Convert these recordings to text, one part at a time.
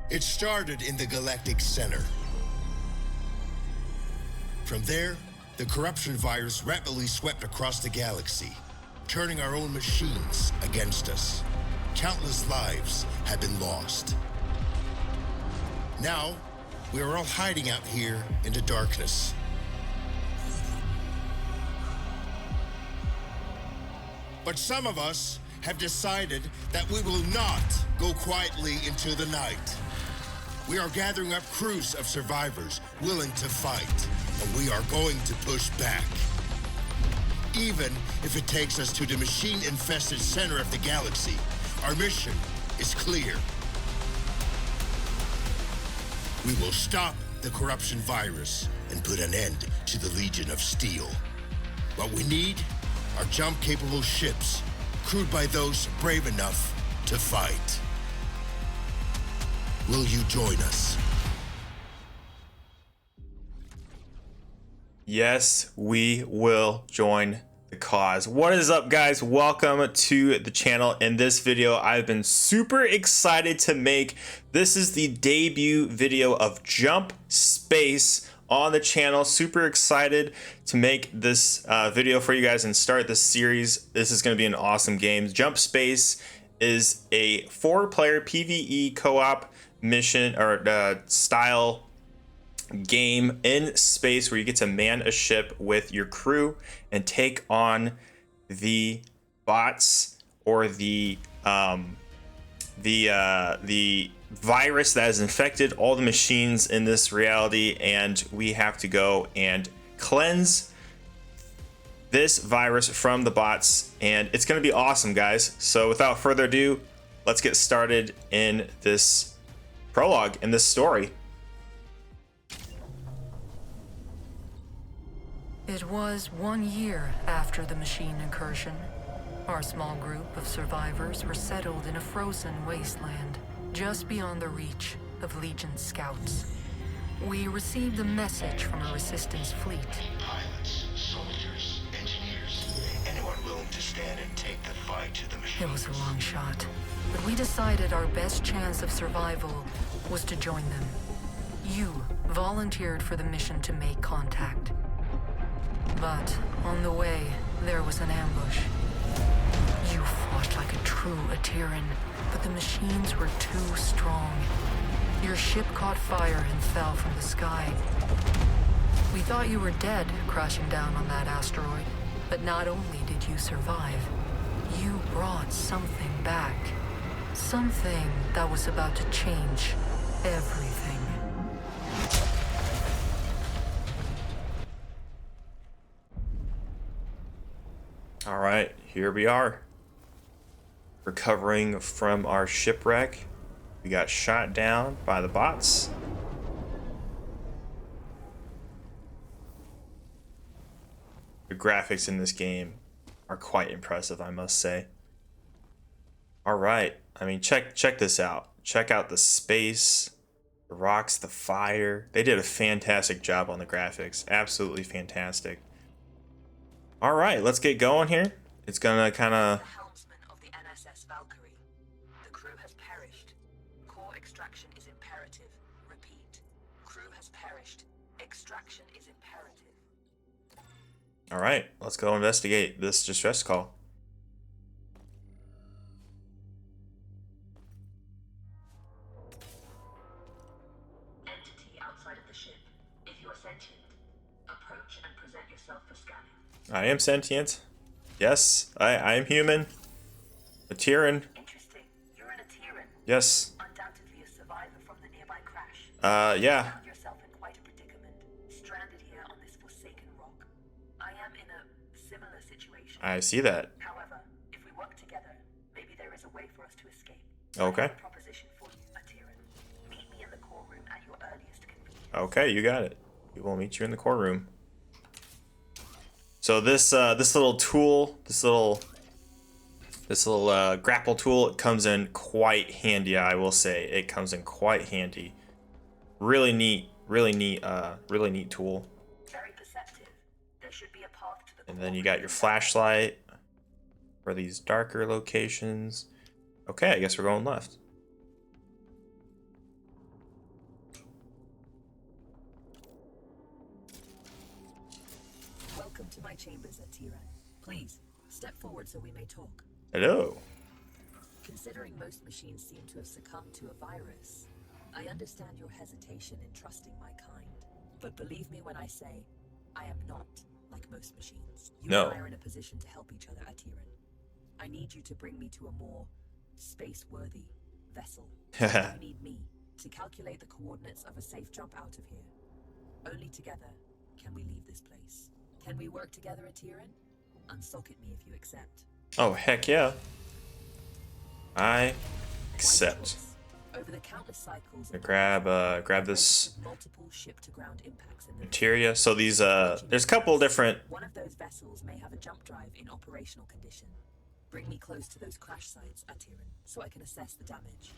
It started in the galactic center. From there, the corruption virus rapidly swept across the galaxy, turning our own machines against us. Countless lives have been lost. Now, we are all hiding out here in the darkness. But some of us have decided that we will not go quietly into the night. We are gathering up crews of survivors willing to fight, and we are going to push back. Even if it takes us to the machine-infested center of the galaxy, our mission is clear. We will stop the corruption virus and put an end to the Legion of Steel. What we need are jump-capable ships, crewed by those brave enough to fight. Will you join us? Yes, we will join the cause. What is up, guys? Welcome to the channel. In this video, I've been super excited to make. This is the debut video of Jump Space on the channel. Super excited to make this video for you guys and start this series. This is going to be an awesome game. Jump Space is a 4-player PvE co-op mission or style game in space where you get to man a ship with your crew and take on the bots or the virus that has infected all the machines in this reality, and we have to go and cleanse this virus from the bots, and it's going to be awesome, guys. So without further ado, let's get started in this prologue, in this story. It was 1 year after the machine incursion. Our small group of survivors were settled in a frozen wasteland, just beyond the reach of Legion scouts. We received a message from a resistance fleet. Pilots, soldiers, engineers, anyone willing to stand and take the fight to the machines. It was a long shot, but we decided our best chance of survival was to join them. You volunteered for the mission to make contact. But on the way, there was an ambush. You fought like a true Atiran, but the machines were too strong. Your ship caught fire and fell from the sky. We thought you were dead crashing down on that asteroid, but not only did you survive, you brought something back. Something that was about to change everything. All right, here we are, recovering from our shipwreck. We got shot down by the bots. The graphics in this game are quite impressive, I must say. All right, I mean, check this out. Check out the space, the rocks, the fire. They did a fantastic job on the graphics. Absolutely fantastic. All right, let's get going here. It's gonna kind of... The helmsman of the NSS Valkyrie. The crew has perished. Core extraction is imperative. Repeat. Crew has perished. Extraction is imperative. All right, let's go investigate this distress call. Entity outside of the ship. If you are sentient, approach and present yourself for scanning. I am sentient. Yes, I am human. A Tyran. Interesting. You're an Atiran. Yes. Undoubtedly a survivor from the nearby crash. Yeah. You found yourself in quite a predicament, stranded here on this forsaken rock. I am in a similar situation. I see that. However, if we work together, maybe there is a way for us to escape. Okay. I have a proposition for you, Atiran. Meet me in the core room at your earliest convenience. Okay, you got it. We will meet you in the core room. So this little tool, this little grapple tool, it comes in quite handy. I will say it comes in quite handy. Really neat tool. Very perceptive. There should be a path to the And then you got your flashlight for these darker locations. Okay, I guess we're going left. chambers at Tiran. Please, step forward so we may talk. Hello. Considering most machines seem to have succumbed to a virus, I understand your hesitation in trusting my kind. But believe me when I say, I am not like most machines. You No. and I are in a position to help each other at Tiran. I need you to bring me to a more space-worthy vessel. You need me to calculate the coordinates of a safe jump out of here. Only together can we leave this place. Can we work together at Tiran? Unsocket me if you accept. Oh, heck yeah. I accept. Over the countless cycles Grab this multiple ship-to-ground impacts in the materia. So these there's a couple different. one of those vessels may have a jump drive in operational condition. Bring me close to those crash sites at Tiran so I can assess the damage.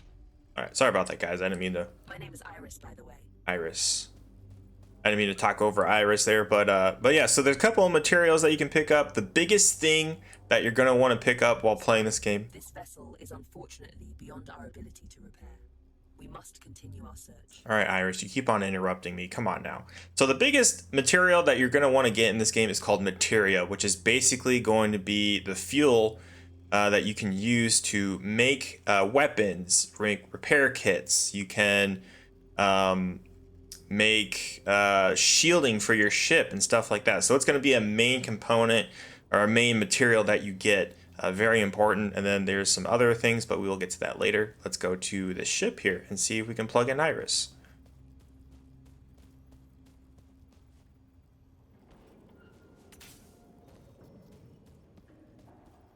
All right, sorry about that, guys. I didn't mean to. My name is Iris, by the way. Iris. I didn't mean to talk over Iris there, but yeah. So there's a couple of materials that you can pick up. The biggest thing that you're gonna want to pick up while playing this game. This vessel is unfortunately beyond our ability to repair. We must continue our search. All right, Iris, you keep on interrupting me. Come on now. So the biggest material that you're gonna want to get in this game is called materia, which is basically going to be the fuel that you can use to make weapons, make repair kits. You can make shielding for your ship and stuff like that. So it's going to be a main component or a main material that you get. Very important. And then there's some other things, but we will get to that later. Let's go to the ship here and see if we can plug in Iris.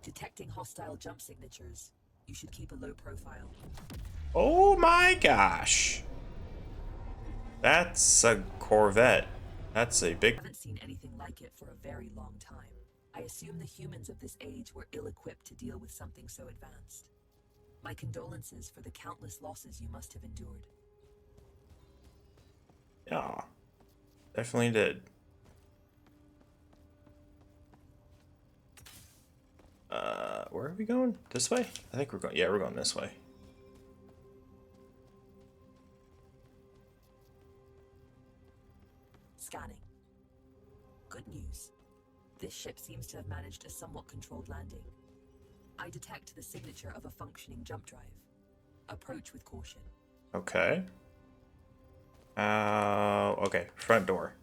Detecting hostile jump signatures. You should keep a low profile. Oh my gosh. That's a Corvette. That's a big... I haven't seen anything like it for a very long time. I assume the humans of this age were ill-equipped to deal with something so advanced. My condolences for the countless losses you must have endured. Yeah, definitely did. Where are we going? This way? I think we're going... Yeah, we're going this way. Scanning. Good news. This ship seems to have managed a somewhat controlled landing. I detect the signature of a functioning jump drive. Approach with caution. Okay. Okay, front door.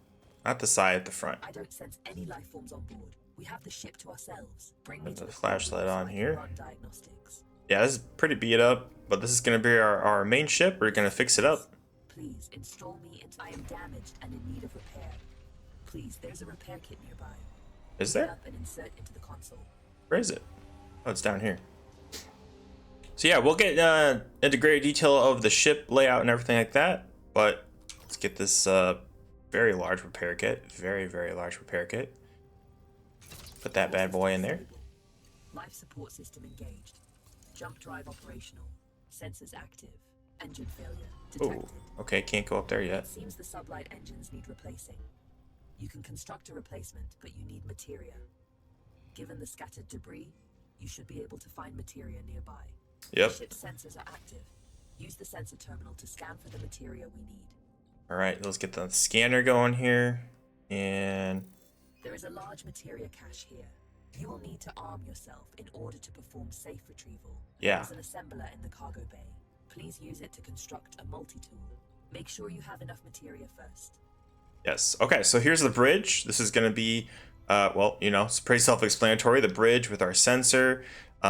Not the side, the front. I don't sense any life forms on board. We have the ship to ourselves. Bring me Put to the the flashlight so on I can here. run diagnostics. Yeah, this is pretty beat up, but this is going to be our main ship. We're going to fix it up. Please install me into. I am damaged and in need of repair. Please, there's a repair kit nearby. Is Pick it there? up and insert into the console. Where is it? Oh, it's down here. So yeah, we'll get into great detail of the ship layout and everything like that, but let's get this very large repair kit. Very, very large repair kit. Put that bad boy in there. Life support system engaged. Jump drive operational. Sensors active. Engine failure Oh, detected. okay, can't go up there yet. Seems the sublight engines need replacing. You can construct a replacement, but you need materia. Given the scattered debris, you should be able to find materia nearby. Yep. The ship's sensors are active. Use the sensor terminal to scan for the materia we need. All right, let's get the scanner going here. And There is a large materia cache here. You will need to arm yourself in order to perform safe retrieval. Yeah. There's an assembler in the cargo bay. Please use it to construct a multi-tool. Make sure you have enough materia first. yes. Okay, so here's the bridge. This is going to be, well, you know, it's pretty self-explanatory. The bridge with our sensor.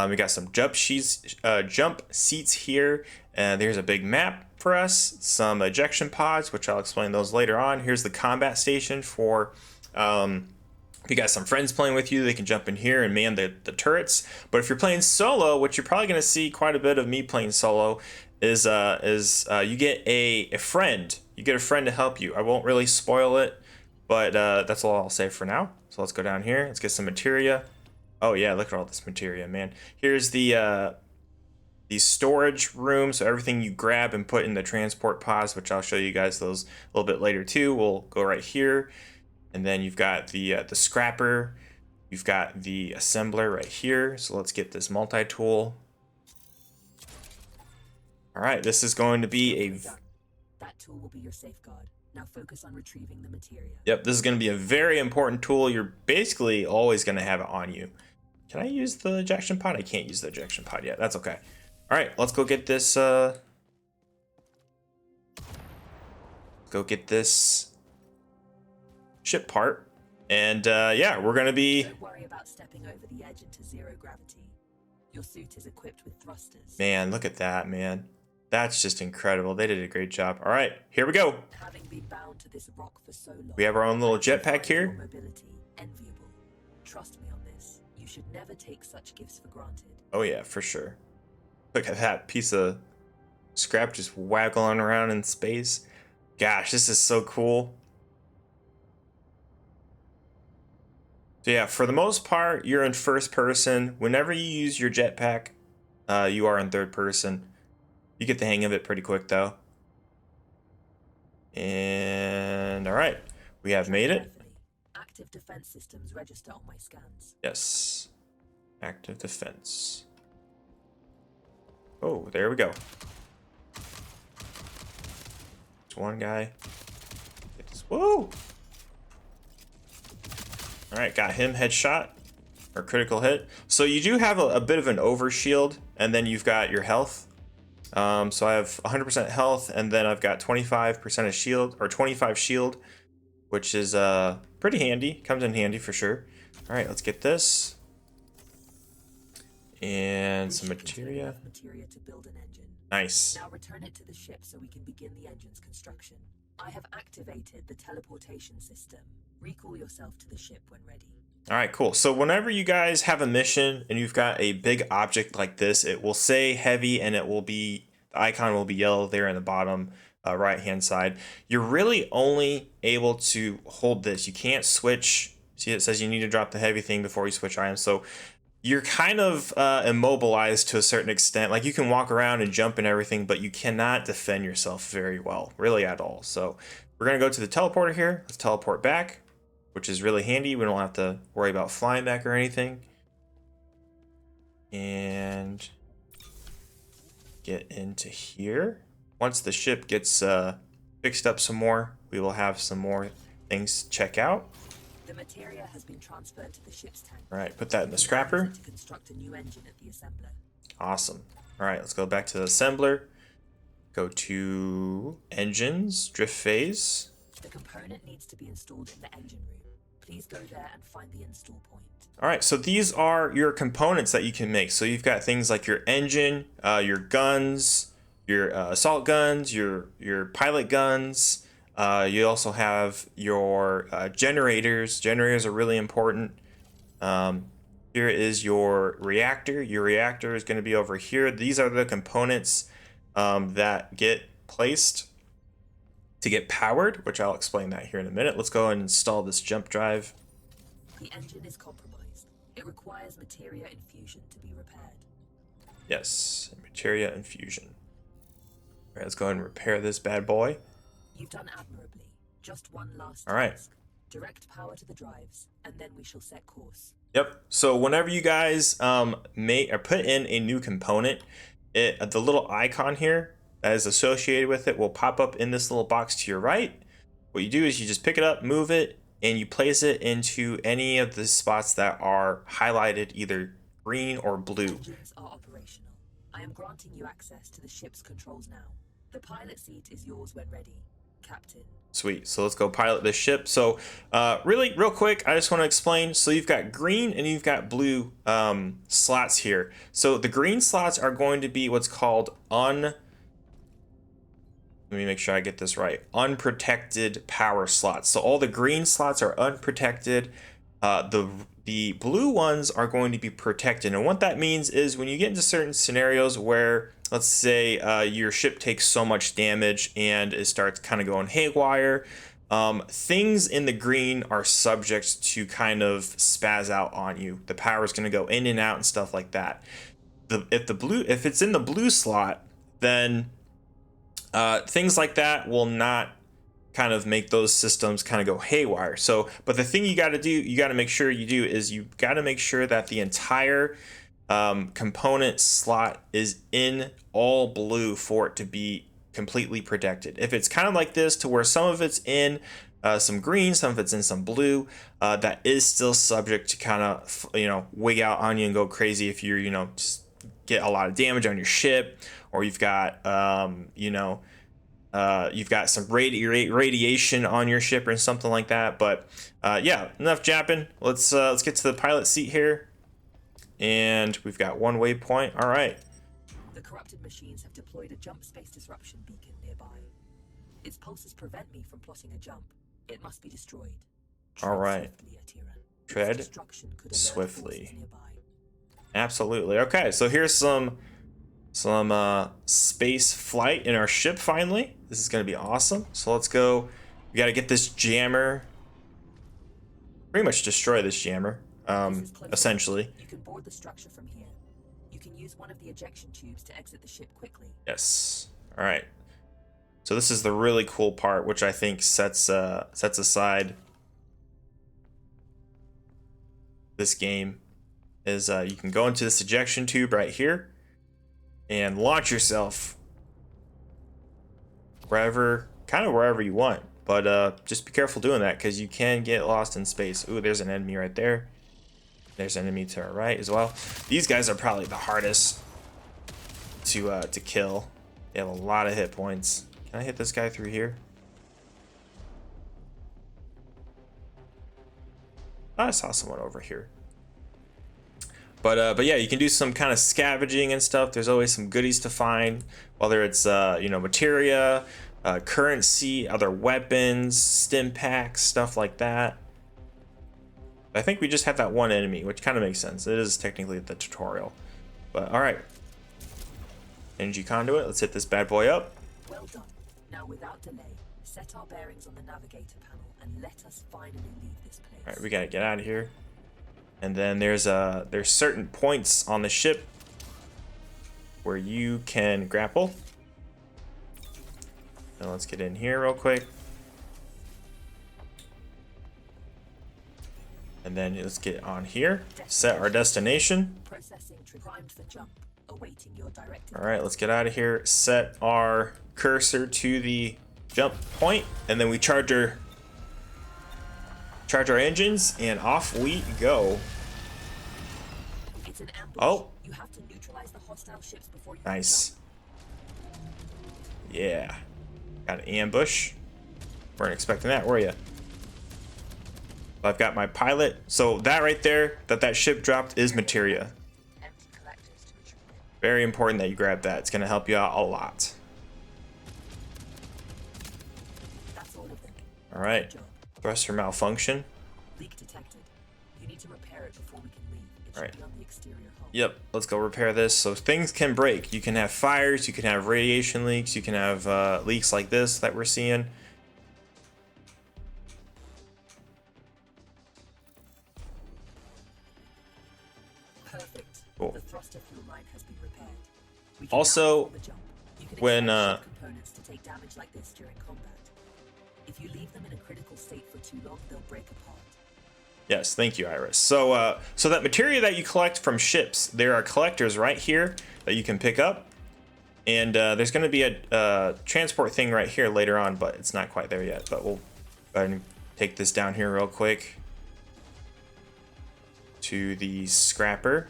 We got some jump seats here. And there's a big map for us. Some ejection pods, which I'll explain those later on. Here's the combat station for... if you got some friends playing with you, they can jump in here and man the turrets. But if you're playing solo, which you're probably going to see quite a bit of me playing solo, is you get a friend. You get a friend to help you. I won't really spoil it, but that's all I'll say for now. So let's go down here. Let's get some materia. Oh yeah, look at all this materia, man. Here's the storage room. So everything you grab and put in the transport pods, which I'll show you guys those a little bit later too. We'll go right here. And then you've got the scrapper, you've got the assembler right here. So let's get this multi-tool. All right, this is going to be a... That tool will be your safeguard. Now focus on retrieving the materia. Yep, this is going to be a very important tool. You're basically always going to have it on you. Can I use the ejection pod? I can't use the ejection pod yet. That's okay. All right, let's go get this. Go get this ship part. And yeah, we're going to be... Don't worry about stepping over the edge into zero gravity. Your suit is equipped with thrusters. Man, look at that, man. That's just incredible. They did a great job. All right, here we go. Having been bound to this rock for so long, We have our own little jetpack your here. mobility enviable. Trust me on this. You should never take such gifts for granted. Oh yeah, for sure. Look at that piece of scrap just waggling around in space. Gosh, this is so cool. So yeah, for the most part, you're in first person. Whenever you use your jetpack, you are in third person. You get the hang of it pretty quick though. And all right, we have made it. Active defense systems register on my scans. Yes, active defense. Oh, there we go. There's one guy. Get this. Whoa! All right, got him headshot or critical hit. So you do have a bit of an overshield, and then you've got your health. So I have 100% health, and then I've got 25% of shield, or 25 shield, which is pretty handy. Comes in handy for sure. All right, let's get this. And some materia. Materia to build an engine. Nice. Now return it to the ship so we can begin the engine's construction. I have activated the teleportation system. Recall yourself to the ship when ready. All right, cool. So whenever you guys have a mission and you've got a big object like this, it will say heavy and it will be, the icon will be yellow there in the bottom right hand side. You're really only able to hold this. You can't switch. See, it says you need to drop the heavy thing before you switch items. So you're kind of immobilized to a certain extent. Like you can walk around and jump and everything, but you cannot defend yourself very well, really at all. So we're gonna go to the teleporter here. Let's teleport back, which is really handy. We don't have to worry about flying back or anything. And get into here. Once the ship gets fixed up some more, we will have some more things to check out. The materia has been transferred to the ship's tank. All right, put that in the scrapper. To construct a new engine at the assembler. Awesome. All right, let's go back to the assembler. Go to engines, drift phase. The component needs to be installed in the engine room. Please go there and find the install point. All right, so these are your components that you can make. So you've got things like your engine, your guns, your assault guns, your pilot guns. You also have your generators. Generators are really important. Here is your reactor. Your reactor is going to be over here. These are the components that get placed to get powered, which I'll explain that here in a minute. Let's go and install this jump drive. The engine is compromised. It requires materia infusion to be repaired. Yes, materia infusion. All right, let's go ahead and repair this bad boy. You've done admirably. Just one last All right. task. Direct power to the drives, and then we shall set course. Yep. So whenever you guys make or put in a new component, the little icon here that is associated with it will pop up in this little box to your right. What you do is you just pick it up, move it, and you place it into any of the spots that are highlighted either green or blue. Engines are operational. I am granting you access to the ship's controls now. The pilot seat is yours when ready, Captain. Sweet. So let's go pilot this ship. So really real quick, I just want to explain. So you've got green and you've got blue slots here. So the green slots are going to be what's called let me make sure I get this right. Unprotected power slots. So all the green slots are unprotected. The blue ones are going to be protected. And what that means is when you get into certain scenarios where, let's say your ship takes so much damage and it starts kind of going haywire, things in the green are subject to kind of spaz out on you. The power is going to go in and out and stuff like that. If it's in the blue slot, then things like that will not kind of make those systems kind of go haywire. So, but the thing you got to make sure you do is you got to make sure that the entire component slot is in all blue for it to be completely protected. If it's kind of like this to where some of it's in some green, some of it's in some blue, that is still subject to kind of, wig out on you and go crazy if you're, just get a lot of damage on your ship, or you've got, you've got some radiation on your ship or something like that. But yeah, enough japping. Let's get to the pilot seat here. And we've got one waypoint. All right. The corrupted machines have deployed a jump space disruption beacon nearby. Its pulses prevent me from plotting a jump. It must be destroyed. All right. Tread swiftly. swiftly. Absolutely. Okay, so here's some space flight in our ship finally. This is going to be awesome. So let's go. We got to get this jammer. Pretty much destroy this jammer, essentially. You can board the structure from here. You can use one of the ejection tubes to exit the ship quickly. Yes. All right. So this is the really cool part, which I think sets aside this game, is you can go into this ejection tube right here and launch yourself wherever you want. But just be careful doing that, because you can get lost in space. Ooh, there's an enemy right there. There's an enemy to our right as well. These guys are probably the hardest to kill. They have a lot of hit points. Can I hit this guy through here? Oh, I saw someone over here. But yeah, you can do some kind of scavenging and stuff. There's always some goodies to find, whether it's materia, currency, other weapons, stim packs, stuff like that. I think we just have that one enemy, which kind of makes sense. It is technically the tutorial. But all right, energy conduit. Let's hit this bad boy up. Well done. Now, without delay, set our bearings on the navigator panel and let us finally leave this place. All right, we gotta get out of here. And then there's certain points on the ship where you can grapple. Now let's get in here real quick. And then let's get on here, set our destination. Processing primed for jump, awaiting your directive. All right, let's get out of here, set our cursor to the jump point, and then we charge our engines, and off we go. It's an ambush. Oh, You have to neutralize the hostile ships before you nice. Yeah, got an ambush. Weren't expecting that, were you? I've got my pilot. So that right there, that ship dropped, is materia. empty collectors to retreat. Very important that you grab that. It's going to help you out a lot. That's all of them. All right. Good job. Thruster malfunction. Leak detected. You need to repair it before we can leave. It should Alright. be on the exterior hull. Yep, let's go repair this. So things can break. You can have fires, you can have radiation leaks, you can have leaks like this that we're seeing. Perfect. Cool. The thruster fuel line has been repaired. We can Also, now perform the jump. You can when, expect ship components to take damage like this during combat. If you leave them in a critical state for too long, they'll break apart. Yes, thank you, Iris. So so that materia that you collect from ships, there are collectors right here that you can pick up. And there's going to be a transport thing right here later on, but it's not quite there yet. But we'll go ahead and take this down here real quick to the scrapper,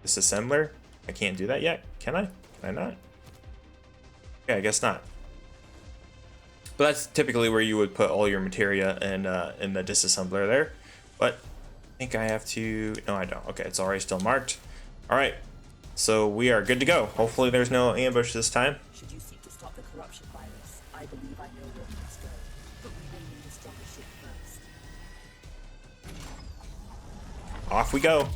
disassembler. I can't do that yet. Can I? Can I not? Yeah, I guess not. But that's typically where you would put all your materia in the disassembler there. But I think I have to... No, I don't. Okay, it's already still marked. All right, so we are good to go. Hopefully there's no ambush this time. Should you seek to stop the corruption virus, I believe I know where we must go. But we may need a stronger ship first. Off we go.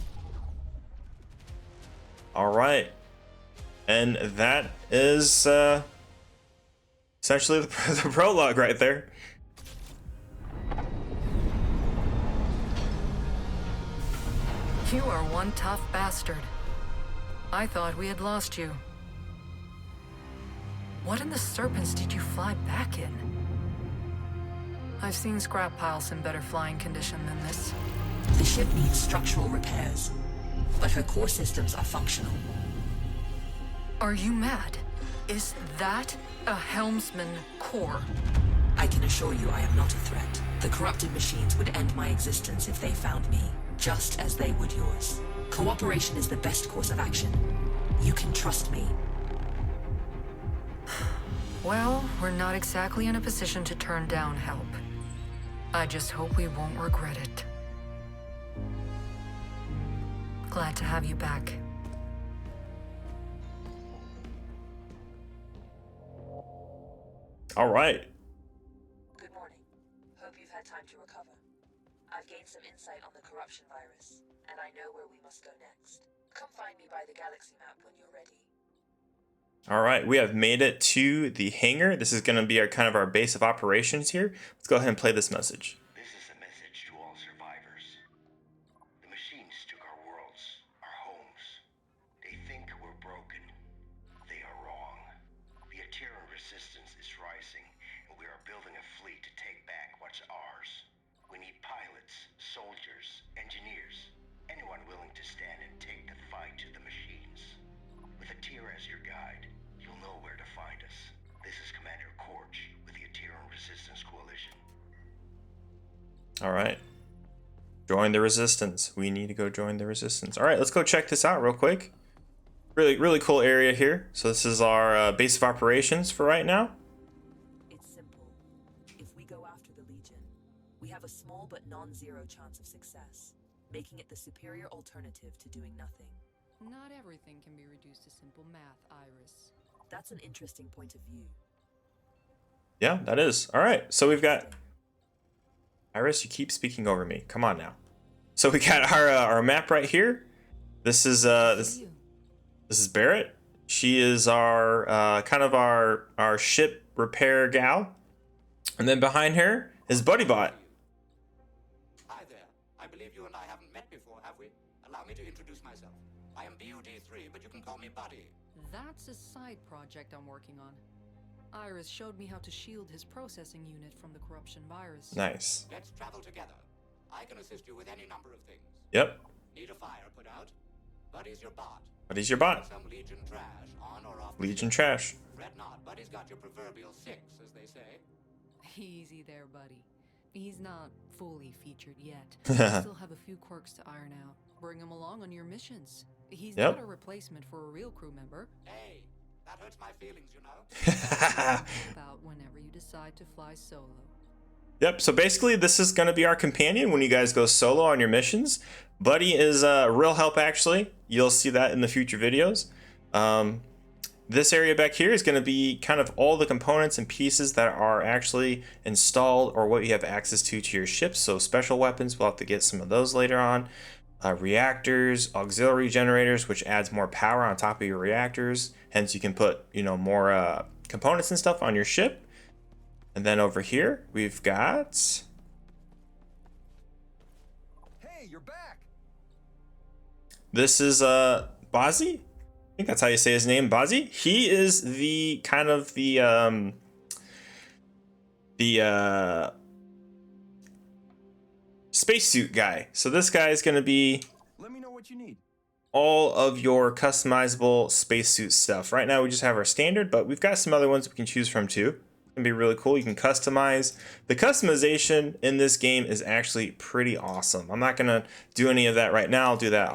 All right. And that is essentially the prologue right there. You are one tough bastard. I thought we had lost you. What in the serpents did you fly back in? I've seen scrap piles in better flying condition than this. The ship needs structural repairs, but her core systems are functional. Are you mad? Is that a helmsman core? I can assure you I am not a threat. The corrupted machines would end my existence if they found me, just as they would yours. Cooperation is the best course of action. You can trust me. Well, we're not exactly in a position to turn down help. I just hope we won't regret it. Glad to have you back. All right. Good morning. Hope you've had time to recover. I've gained some insight on the corruption virus, and I know where we must go next. Come find me by the galaxy map when you're ready. All right, we have made it to the hangar. This is going to be our kind of our base of operations here. Let's go ahead and play this message. This is a message to all survivors. The machines took our worlds, our homes. They think we're broken. They are wrong. The Ateran resistance is rising, and we are building a fleet to take back what's ours. We need pilots, soldiers, engineers, anyone willing to stand and take the fight to the machines. With Ateran as your guide, you'll know where to find us. This is Commander Korch with the Ateran Resistance Coalition. All right. Join the resistance. We need to go join the resistance. All right, let's go check this out real quick. Really cool area here. So this is our base of operations for right now. It's simple. If we go after the Legion, we have a small but non-zero chance of success, making it the superior alternative to doing nothing. Not everything can be reduced to simple math, Iris. That's an interesting point of view. Yeah, that is. All right, so we've got... Iris, you keep speaking over me. Come on now. So we got our map right here. This is this is Barrett. She is our kind of our ship repair gal. And then behind her is BuddyBot. Hi there. I believe you and I haven't met before, have we? Allow me to introduce myself. I am BUD3, but you can call me Buddy. That's a side project I'm working on. Iris showed me how to shield his processing unit from the corruption virus. Nice. Let's travel together. I can assist you with any number of things. Yep. Need a fire put out? Buddy's your bot. Buddy's your bot. Some Legion trash, on or off. Legion trash. Fret not, Buddy's got your proverbial 6, as they say. Easy there, buddy. He's not fully featured yet. We still have a few quirks to iron out. Bring him along on your missions. He's Yep. not a replacement for a real crew member. Hey, that hurts my feelings, you know. About whenever you decide to fly solo. Yep, so basically this is going to be our companion when you guys go solo on your missions. Buddy is a real help, actually. You'll see that in the future videos. This area back here is going to be kind of all the components and pieces that are actually installed or what you have access to your ship. So special weapons, we'll have to get some of those later on. Reactors, auxiliary generators, which adds more power on top of your reactors. Hence you can put, you know, more components and stuff on your ship. And then over here, we've got... Hey, you're back. This is Bazzi. I think that's how you say his name, Bazzi. He is the kind of the spacesuit guy. So this guy is going to be Let me know what you need. all of your customizable spacesuit stuff. Right now we just have our standard, but we've got some other ones we can choose from too. It's gonna be really cool. You can customize. The customization in this game is actually pretty awesome. I'm not gonna do any of that right now. I'll do that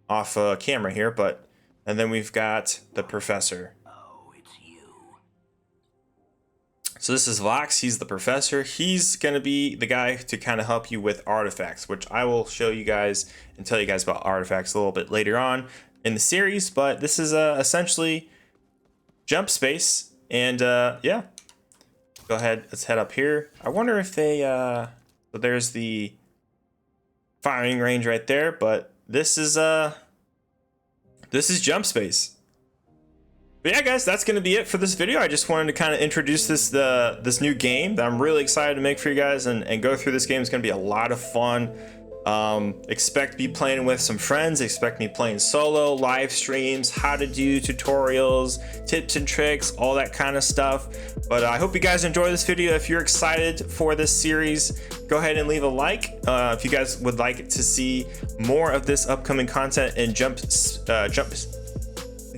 off camera here, but and then we've got the professor. Oh, it's you. So this is Vox. He's the professor. He's going to be the guy to kind of help you with artifacts, which I will show you guys and tell you guys about artifacts a little bit later on in the series. But this is essentially jump space. And yeah, go ahead. Let's head up here. I wonder if they, so there's the firing range right there. But this is jump space. But yeah, guys, that's going to be it for this video. I just wanted to kind of introduce this new game that I'm really excited to make for you guys and go through this game. It's going to be a lot of fun. Expect me playing with some friends. Expect me playing solo, live streams, how to do tutorials, tips and tricks, all that kind of stuff. But I hope you guys enjoy this video. If you're excited for this series, go ahead and leave a like. If you guys would like to see more of this upcoming content and jump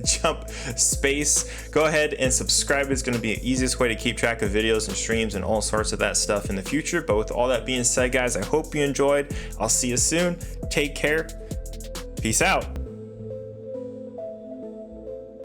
jump space, go ahead and subscribe. It's going to be the easiest way to keep track of videos and streams and all sorts of that stuff in the future. But with all that being said, guys, I hope you enjoyed. I'll see you soon. Take care. Peace out.